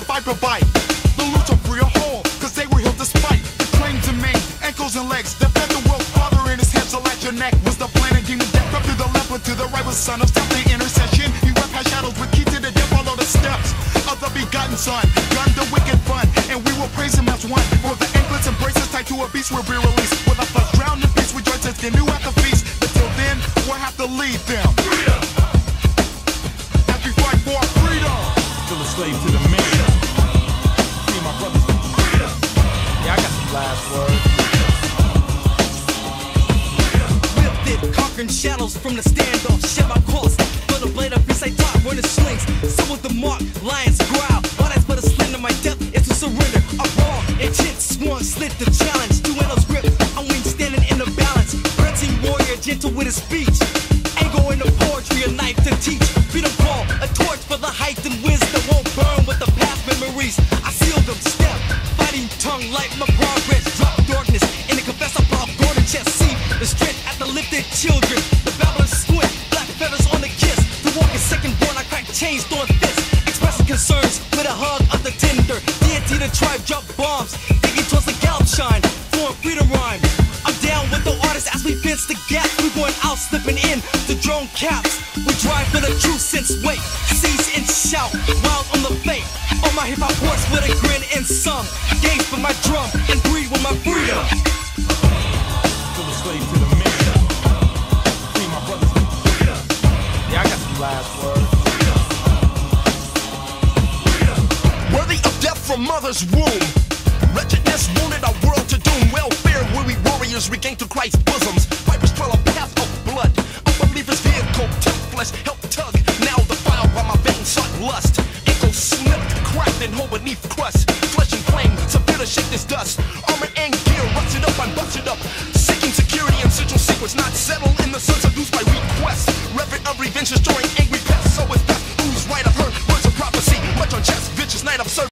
the viper bite. The loots are free or whole, cause they were healed despite the claim to me, ankles and legs. That fed the world father in his head, so like your neck was the plan and demon death. Up to the left, but to the right was son of something intercession. He wept had shadows with key to the death, follow the steps of the begotten son. Gun the wicked fun, and we will praise him as one. For the anklets and braces tied to a beast will be released. With a flesh drowned in peace, rejoices the new at the feast. But till then, we'll have to leave them. Freedom! As we fight for freedom! Still a slave to the man. Free my brothers. Freedom! Yeah, I got some last words. Whipped it, conquering shadows from the standoff. Shed my cross, but a blade of peace I taught, running slings. So with the mark, lions growl. All that's but a sling of my death is to surrender. A raw, intent sworn, slit the challenge. Two arrows grip, I'm wing standing in the balance. Printing warrior, gentle with his speech. Angle in the poetry, a knife to teach. Freedom call, a torch for the height and wisdom. Won't burn with the past memories. I seal them, step, fighting tongue like my progress. Drop darkness in the confessor, block golden chest. See the strength at the lifted children. The Babylon squint, black feathers on the kiss. The walk is second born, I crack chains, throwing fists. Expressing concerns with a hug of the tender. Deity the tribe, drop bombs. Digging towards the gallop shine, flowing freedom rhyme. I'm down with the artists as we fence the gap. We going out, slipping in the drone caps. We drive for the truth since wait. Seize and shout, wild on the fate. On my hip hop horse with a grin and some. Gaze for my drum and breathe with my freedom. Still a slave to the man. Free my brothers. Freedom! Yeah, I got some last words. Worthy of death from mother's womb. Wretchedness wounded our world to doom. Welfare weary warriors regain to Christ's bosoms. Vipers trail a path of blood. Unbelievers vehicle took flesh, help tug. Now defiled by my veins sought lust. Ankles slipped, cracked and hold beneath crust. Flesh and flame, severe to shake this dust. Armor and gear, rusted up, I'm busted up. Seeking security and central secrets. Not settled in the sun, seduced by request. Reverent of revenge, destroying angry pests. So is best, who's right of her, words of prophecy. Much on chest, vicious night of service.